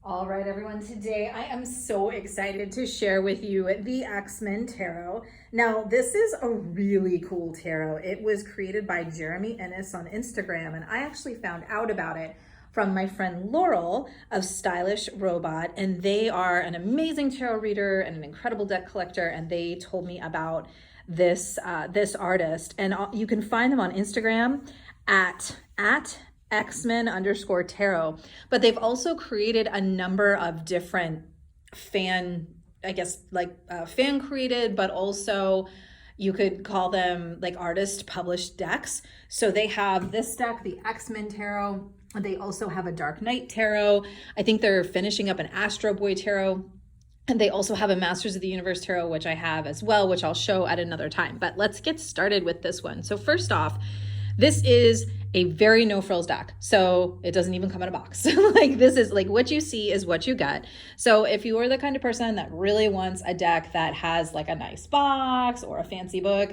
All right, everyone. Today I am so excited to share with you the X-Men Tarot. Now, this is a really cool tarot. It was created by Jeremy Ennis on Instagram, and I actually found out about it from my friend Laurel of Stylish Robot, and they are an amazing tarot reader and an incredible deck collector, and they told me about this artist, and you can find them on Instagram at Xmen_tarot, but they've also created a number of different fan, I guess, fan created, but also you could call them like artist published decks. So they have this deck, the X-Men Tarot. They also have a Dark Knight Tarot. I think they're finishing up an Astro Boy Tarot. And they also have a Masters of the Universe Tarot, which I have as well, which I'll show at another time. But let's get started with this one. So first off, this is a very no frills deck. So it doesn't even come in a box. Like this is like what you see is what you get. So if you are the kind of person that really wants a deck that has like a nice box or a fancy book,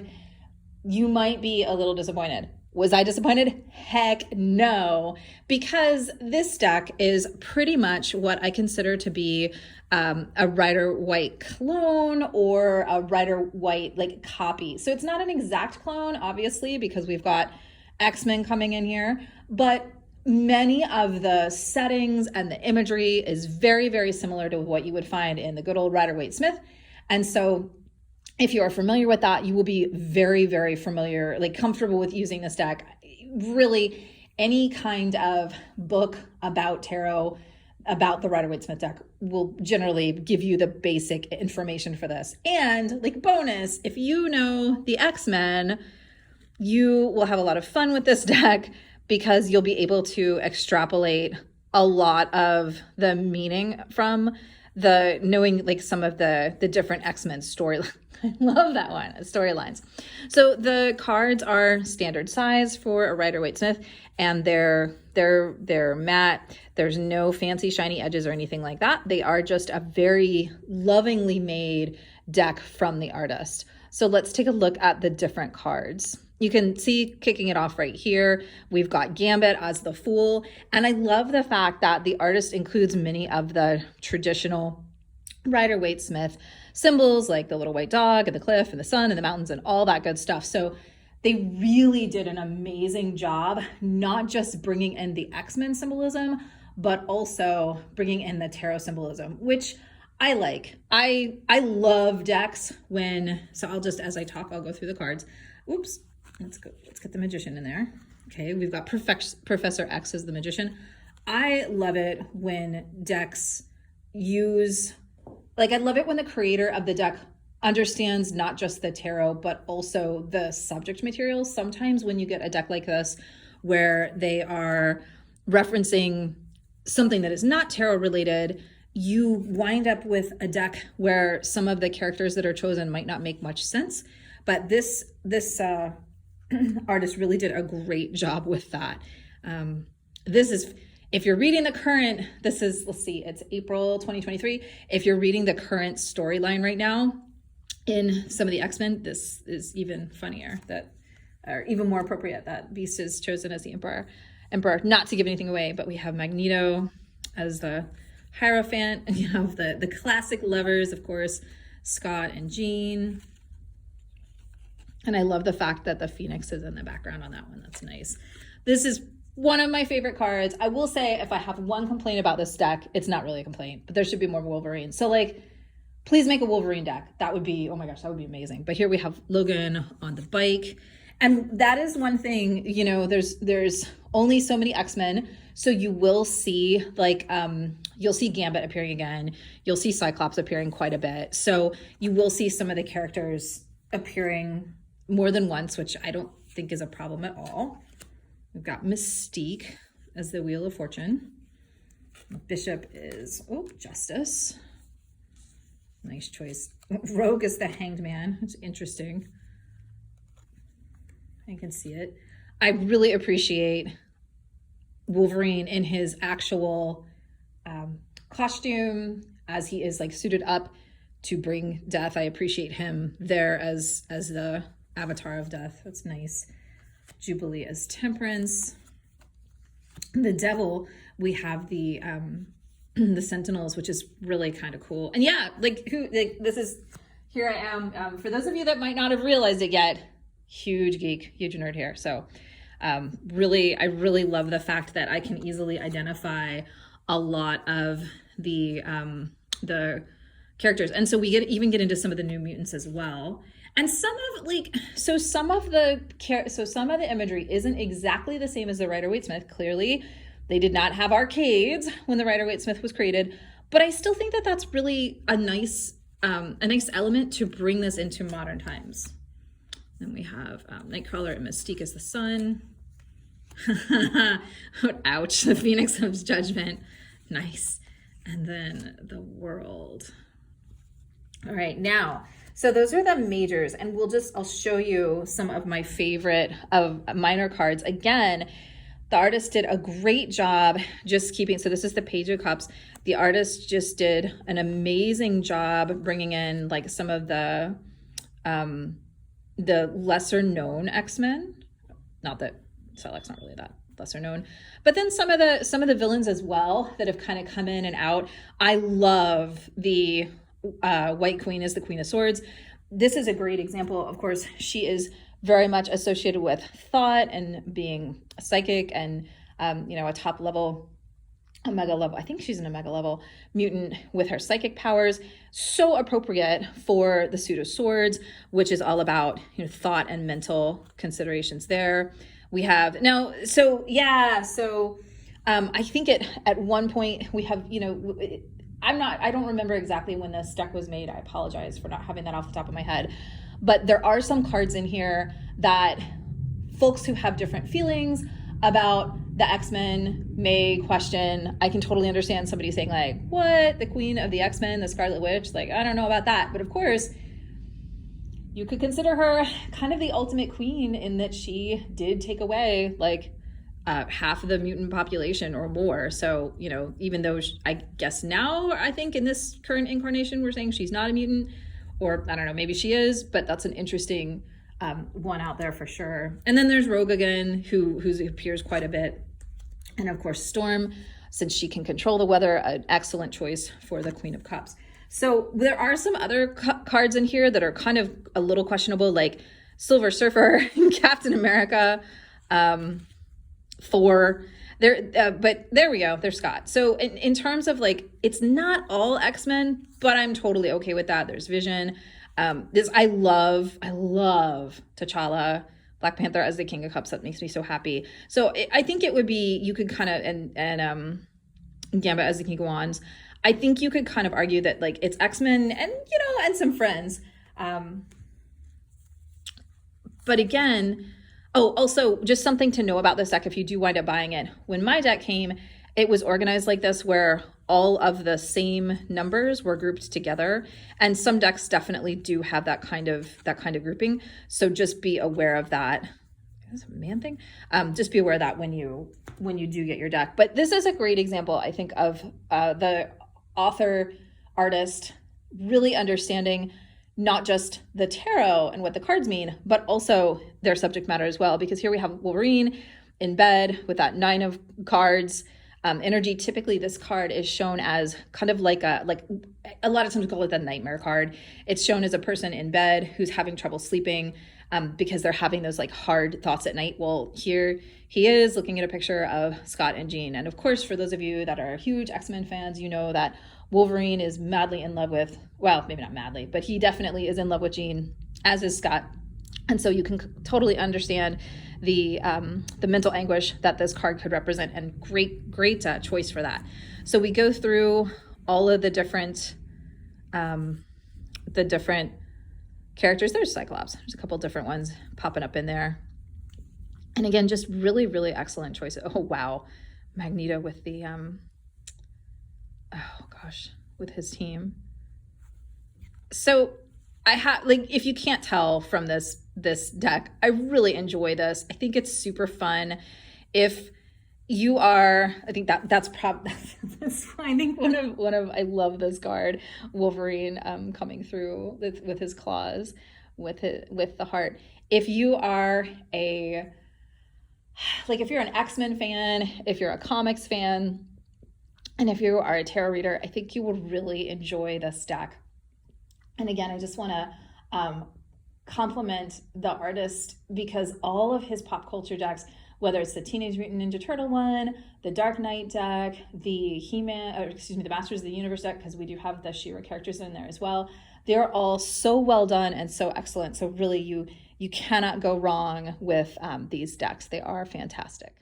you might be a little disappointed. Was I disappointed? Heck no, because this deck is pretty much what I consider to be a Rider-Waite clone or a Rider-Waite like copy. So it's not an exact clone, obviously, because we've got X-Men coming in here, but many of the settings and the imagery is very, very similar to what you would find in the good old Rider-Waite Smith. And so if you are familiar with that, you will be very, very familiar, like comfortable with using this deck. Really, any kind of book about tarot, about the Rider-Waite Smith deck will generally give you the basic information for this. And like bonus, if you know the X-Men, you will have a lot of fun with this deck because you'll be able to extrapolate a lot of the meaning from the knowing like some of the different X-Men storylines. I love that one, storylines. So the cards are standard size for a Rider-Waite Smith, and they're matte. There's no fancy shiny edges or anything like that. They are just a very lovingly made deck from the artist. So let's take a look at the different cards. You can see kicking it off right here, we've got Gambit as the Fool. And I love the fact that the artist includes many of the traditional Rider-Waite Smith symbols, like the little white dog and the cliff and the sun and the mountains and all that good stuff. So they really did an amazing job, not just bringing in the X-Men symbolism, but also bringing in the tarot symbolism, which I like. I love decks so I'll just, as I talk, I'll go through the cards. Oops. Let's get the Magician in there. Okay, we've got Professor X as the Magician. I love it when decks I love it when the creator of the deck understands not just the tarot, but also the subject materials. Sometimes when you get a deck like this, where they are referencing something that is not tarot related, you wind up with a deck where some of the characters that are chosen might not make much sense. But this artist really did a great job with that. If you're reading the current, let's see, it's April 2023. If you're reading the current storyline right now in some of the X-Men, this is even funnier, or even more appropriate that Beast is chosen as the Emperor. Not to give anything away, but we have Magneto as the Hierophant, and you have the classic lovers, of course, Scott and Jean. And I love the fact that the Phoenix is in the background on that one. That's nice. This is one of my favorite cards. I will say, if I have one complaint about this deck, it's not really a complaint, but there should be more Wolverine. So like, please make a Wolverine deck. That would be, oh my gosh, that would be amazing. But here we have Logan on the bike. And that is one thing, there's only so many X-Men. So you will see you'll see Gambit appearing again. You'll see Cyclops appearing quite a bit. So you will see some of the characters appearing more than once, which I don't think is a problem at all. We've got Mystique as the Wheel of Fortune. Bishop is, Justice. Nice choice. Rogue is the Hanged Man. It's interesting. I can see it. I really appreciate Wolverine in his actual costume, as he is like suited up to bring death. I appreciate him there as the avatar of death. That's nice. Jubilee as Temperance. The Devil, we have the the Sentinels, which is really kind of cool. And yeah, here I am. For those of you that might not have realized it yet, huge geek, huge nerd here. So I really love the fact that I can easily identify a lot of the characters. And so we even get into some of the New Mutants as well. And some of the imagery isn't exactly the same as the Rider-Waite-Smith. Clearly, they did not have arcades when the Rider-Waite-Smith was created, but I still think that that's really a nice element to bring this into modern times. Then we have Nightcrawler and Mystique as the sun. Ouch, the Phoenix of Judgment. Nice. And then the World. All right, now, so those are the majors, and I'll show you some of my favorite of minor cards. Again, the artist did a great job just keeping, so this is the Page of Cups. The artist just did an amazing job bringing in like some of the lesser known X-Men. Not that Psylocke's not really that lesser known, but then some of the villains as well that have kind of come in and out. I love the White Queen as the Queen of Swords. This is a great example. Of course, she is very much associated with thought and being psychic and a top level, omega level. I think she's an omega level mutant with her psychic powers. So appropriate for the Suit of Swords, which is all about thought and mental considerations. There we have now. I think at one point we have I don't remember exactly when this deck was made. I apologize for not having that off the top of my head. But there are some cards in here that folks who have different feelings about the X-Men may question. I can totally understand somebody saying like, what? The Queen of the X-Men, the Scarlet Witch? Like, I don't know about that. But of course, you could consider her kind of the ultimate queen in that she did take away like half of the mutant population or more. So, even though I guess now, I think in this current incarnation, we're saying she's not a mutant, or I don't know, maybe she is, but that's an interesting one out there for sure. And then there's Rogue again, who appears quite a bit. And of course, Storm, since she can control the weather, an excellent choice for the Queen of Cups. So there are some other cards in here that are kind of a little questionable, like Silver Surfer, Captain America, Thor. But there we go. There's Scott. So in terms of like, it's not all X-Men, but I'm totally okay with that. There's Vision. I love T'Challa, Black Panther as the King of Cups. That makes me so happy. So I think it would be, you could kind of, and Gambit as the King of Wands. I think you could kind of argue that like it's X-Men and, and some friends. But again, also just something to know about this deck if you do wind up buying it. When my deck came, it was organized like this where all of the same numbers were grouped together. And some decks definitely do have that kind of grouping. So just be aware of that. Is it a man thing? Just be aware of that when you do get your deck. But this is a great example, I think, of the author, artist really understanding not just the tarot and what the cards mean, but also their subject matter as well. Because here we have Wolverine in bed with that 9 of cards. Energy, typically this card is shown as kind of like a lot of times we call it the nightmare card. It's shown as a person in bed who's having trouble sleeping because they're having those like hard thoughts at night. Well, here he is looking at a picture of Scott and Jean. And of course, for those of you that are huge X-Men fans, you know that Wolverine is madly in love with, well, maybe not madly, but he definitely is in love with Jean, as is Scott. And so you can totally understand the mental anguish that this card could represent, and great choice for that. So we go through all of the different characters. There's Cyclops. There's a couple different ones popping up in there. And again, just really, really excellent choices. Oh, wow. Magneto with the, with his team. So I have, like, if you can't tell from this deck, I really enjoy this. I think it's super fun. If you are, I think that's I think one of I love this card, Wolverine coming through with his claws, with the heart. If you are if you're an X-Men fan, if you're a comics fan, And if you are a tarot reader, I think you will really enjoy this deck. And again, I just want to compliment the artist, because all of his pop culture decks, whether it's the Teenage Mutant Ninja Turtle one, the Dark Knight deck, the the Masters of the Universe deck, because we do have the She-Ra characters in there as well, they're all so well done and so excellent. So really, you cannot go wrong with these decks. They are fantastic.